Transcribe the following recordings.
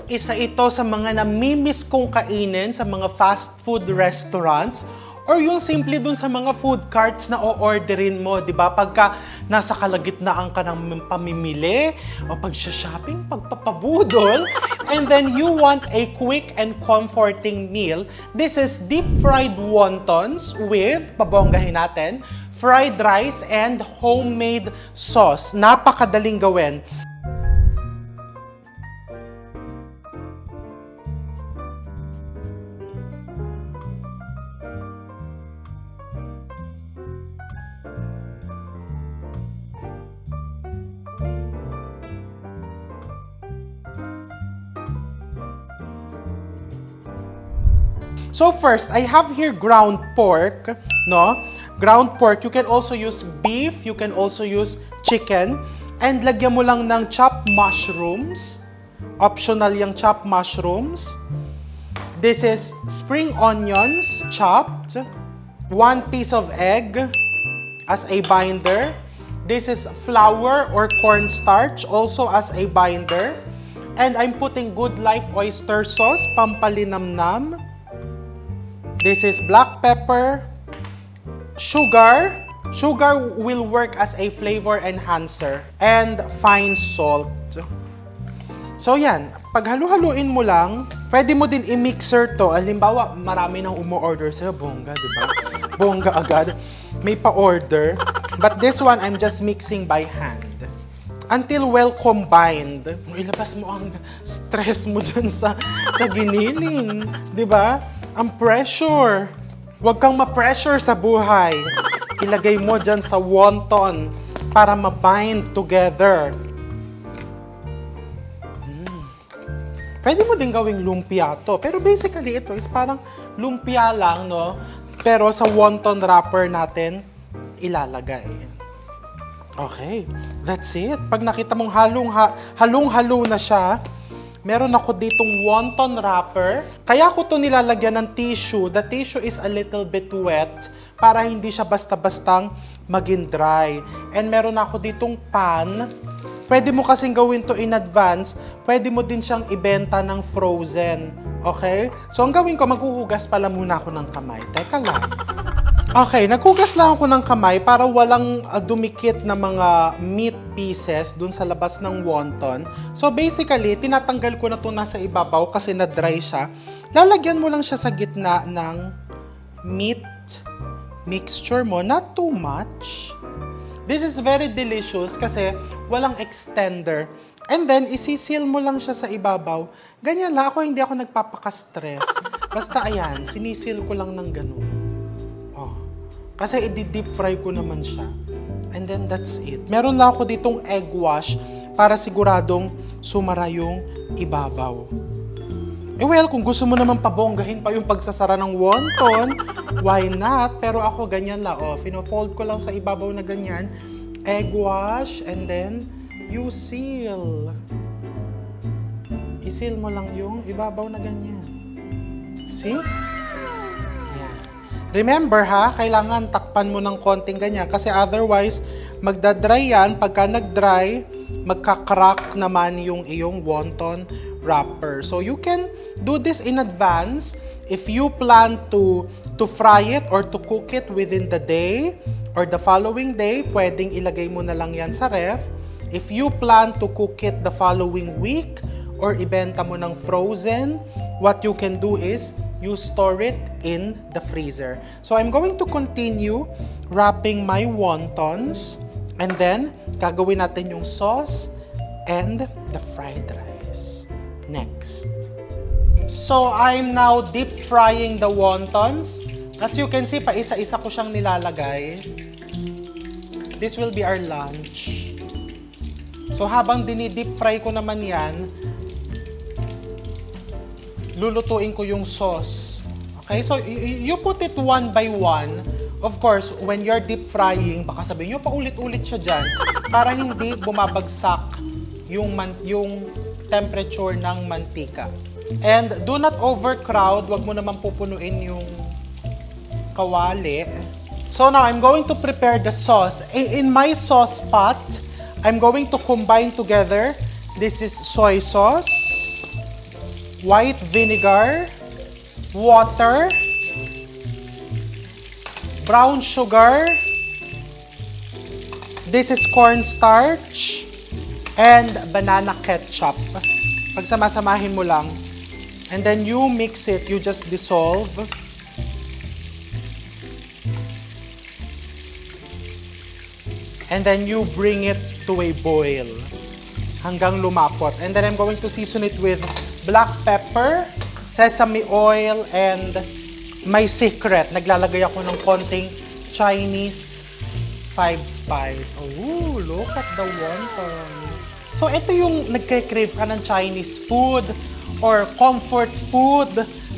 Isa ito sa mga namimiss kong kainin sa mga fast food restaurants or yung simple dun sa mga food carts na o-orderin mo, di ba? Pagka nasa kalagitnaan ka ng pamimili o pag-shopping, pagpapabudol, and then you want a quick and comforting meal, this is deep fried wontons with, pabonggahin natin, fried rice and homemade sauce. Napakadaling gawin. So first, I have here ground pork, no? Ground pork, you can also use beef, you can also use chicken, and lagyan mo lang ng chopped mushrooms. Optional yung chopped mushrooms. This is spring onions, chopped. 1 piece of egg as a binder. This is flour or cornstarch, also as a binder. And I'm putting Good Life oyster sauce, pampalinamnam. This is black pepper, sugar. Sugar will work as a flavor enhancer. And fine salt. So yan, pag halu-haluin mo lang, pwede mo din i-mixer to. Halimbawa, marami nang umu-order sa'yo, bongga, di ba? Bongga agad. May pa-order. But this one, I'm just mixing by hand. Until well combined. Ilabas mo ang stress mo dyan sa giniling. Di ba? Ang pressure. Huwag kang ma-pressure sa buhay. Ilagay mo dyan sa wonton para ma-bind together. Pwede mo din gawing lumpia to. Pero basically, ito is parang lumpia lang, no? Pero sa wonton wrapper natin, ilalagay. Okay, that's it. Pag nakita mong halong-halo na siya, meron ako ditong wonton wrapper. Kaya ko to nilalagyan ng tissue. The tissue is a little bit wet para hindi siya basta-bastang maging dry. And meron ako ditong pan. Pwede mo kasing gawin to in advance. Pwede mo din siyang ibenta ng frozen. Okay? So, ang gawin ko, maghuhugas pala muna ako ng kamay. Teka lang. Okay, naghugas lang ako ng kamay para walang dumikit na mga meat pieces dun sa labas ng wonton. So basically, tinatanggal ko na ito nasa ibabaw kasi na-dry siya. Lalagyan mo lang siya sa gitna ng meat mixture mo, not too much. This is very delicious kasi walang extender. And then, isisil mo lang siya sa ibabaw. Ganyan lang ako, hindi ako nagpapaka-stress. Basta ayan, sinisil ko lang ng ganun. Kasi i-deep fry ko naman siya. And then that's it. Meron lang ako ditong egg wash para siguradong sumara yung ibabaw. Eh well, kung gusto mo naman pabonggahin pa yung pagsasara ng wonton, why not? Pero ako ganyan lang. Fino-fold ko lang sa ibabaw na ganyan. Egg wash and then you seal. I-seal mo lang yung ibabaw na ganyan. See? Remember ha, kailangan takpan mo ng konting ganyan kasi otherwise, magdadry yan. Pagka nag-dry, magka-crack naman yung iyong wonton wrapper. So you can do this in advance if you plan to fry it or to cook it within the day or the following day, pwedeng ilagay mo na lang yan sa ref. If you plan to cook it the following week or ibenta mo ng frozen, what you can do is you store it in the freezer. So I'm going to continue wrapping my wontons and then gagawin natin yung sauce and the fried rice next. So I'm now deep frying the wontons. As you can see, paisa-isa ko siyang nilalagay. This will be our lunch. So habang dini-deep fry ko naman yan, lulutuin ko yung sauce. Okay, so you put it one by one. Of course, when you're deep frying, baka sabihin nyo, paulit-ulit siya dyan para hindi bumabagsak yung temperature ng mantika. And do not overcrowd. Wag mo naman pupunuin yung kawali. So now, I'm going to prepare the sauce. In my sauce pot, I'm going to combine together. This is soy sauce. white vinegar, water, brown sugar, this is cornstarch, and banana ketchup. Pagsama-samahin mo lang. And then you mix it, you just dissolve. And then you bring it to a boil hanggang lumapot. And then I'm going to season it with black pepper, sesame oil, and my secret. Naglalagay ako ng konting Chinese 5-spice. Oh, look at the wontons. So ito yung nagka-crave ka ng Chinese food or comfort food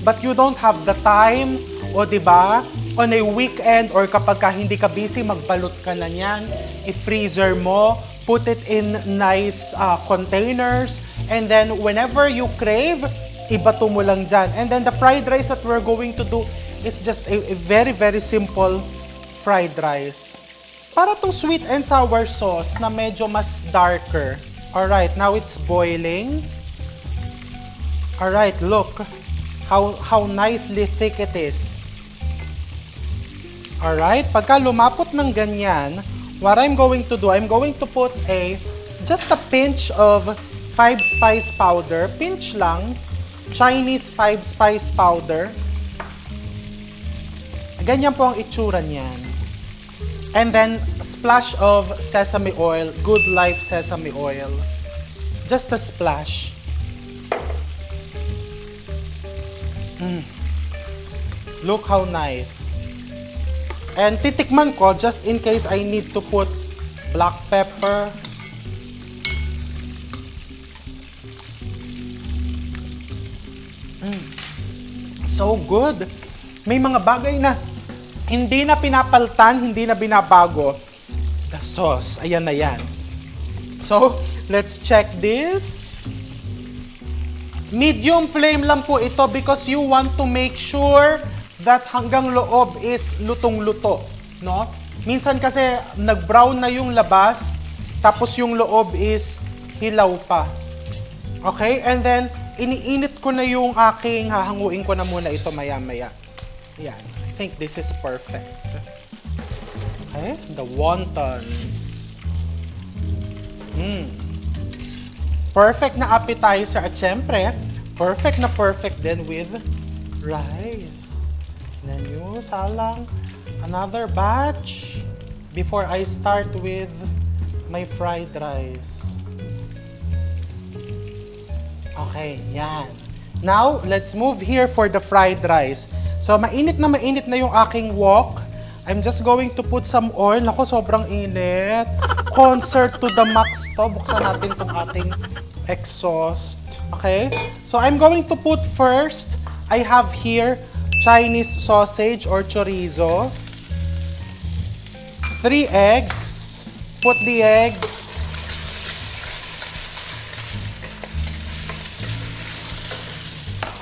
but you don't have the time. O diba? On a weekend or kapag ka hindi ka busy, magbalot ka na niyan. I-freezer mo, put it in nice containers, and then whenever you crave, ibato mo lang dyan. And then the fried rice that we're going to do is just a very, very simple fried rice. Para tong sweet and sour sauce na medyo mas darker. Alright, now it's boiling. Alright, look how nicely thick it is. Alright, pagka lumapot ng ganyan, what I'm going to do, I'm going to put just a pinch of 5-spice powder. Pinch lang. Chinese 5-spice powder. Ganyan po ang itsura niyan. And then, splash of sesame oil, Good Life sesame oil. Just a splash. Look how nice. And titikman ko, just in case I need to put black pepper. So good. May mga bagay na hindi na pinapaltan, hindi na binabago. The sauce, ayan na yan. So, let's check this. Medium flame lang po ito because you want to make sure that hanggang loob is lutong-luto, no? Minsan kasi nag-brown na yung labas, tapos yung loob is hilaw pa. Okay? And then, iniinit ko na yung aking, hahanguin ko na muna ito maya-maya. Yan. I think this is perfect. Okay? The wontons. Perfect na appetizer at syempre, perfect din with rice. Then you salang another batch before I start with my fried rice. Okay, yan. Now, let's move here for the fried rice. So, mainit na yung aking wok. I'm just going to put some oil. Naku, sobrang init. Concert to the max to. Buksan natin itong ating exhaust. Okay? So, I'm going to put first, I have here Chinese sausage or chorizo. 3 eggs. Put the eggs.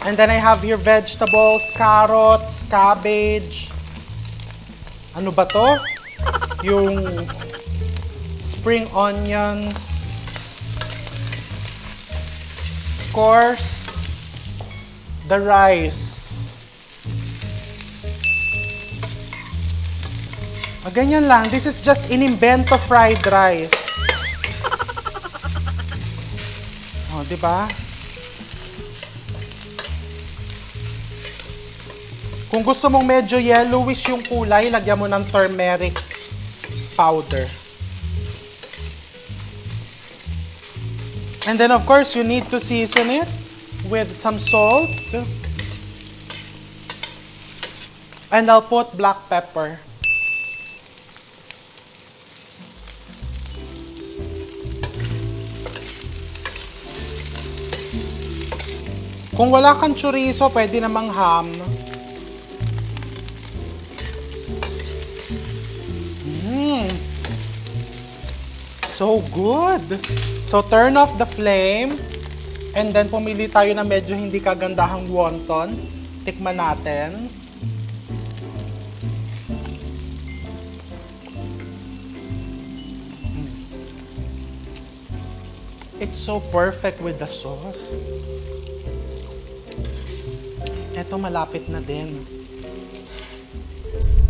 And then I have here vegetables, carrots, cabbage. Ano ba to? Yung spring onions. Of course, the rice. Ganyan lang. This is just inimbento fried rice. Oh, di ba? Kung gusto mong medyo yellowish yung kulay, lagyan mo ng turmeric powder. And then of course, you need to season it with some salt. And I'll put black pepper. Kung wala kang chorizo, pwede namang ham. So good! So turn off the flame and then pumili tayo na medyo hindi kagandahang wonton. Tikman natin. It's so perfect with the sauce. Eto, malapit na din.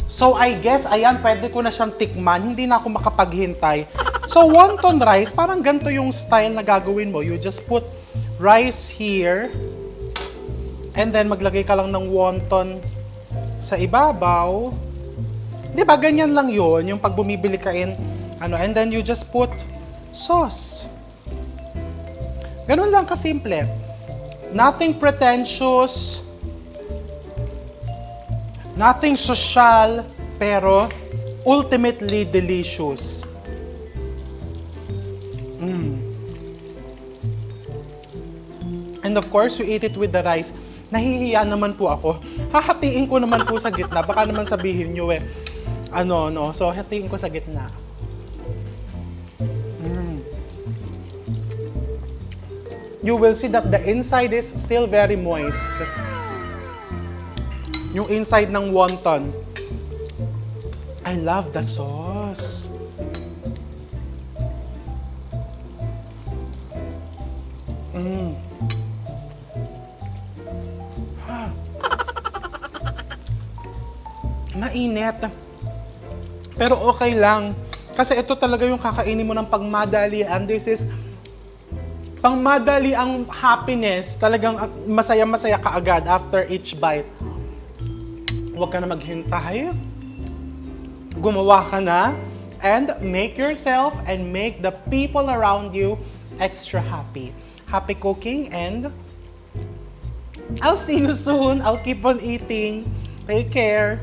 So, I guess, ayan, pwede ko na siyang tikman. Hindi na ako makapaghintay. So, wonton rice, parang ganito yung style na gagawin mo. You just put rice here. And then, maglagay ka lang ng wonton sa ibabaw. Di ba, ganyan lang yun, yung pag bumibili ka and then you just put sauce. Ganun lang kasimple. Nothing pretentious, nothing social, pero ultimately delicious. And of course, you eat it with the rice. Nahihiya naman po ako. Hahatiin ko naman po sa gitna. Baka naman sabihin nyo So, hatiin ko sa gitna. You will see that the inside is still very moist. Yung inside ng wonton. I love the sauce. Mainit. Pero okay lang. Kasi ito talaga yung kakainin mo ng pangmadalian. This is pangmadali ang happiness. Talagang masaya-masaya ka agad after each bite. Huwag ka na maghintay. Gumawa ka na. And make yourself and make the people around you extra happy. Happy cooking and I'll see you soon. I'll keep on eating. Take care.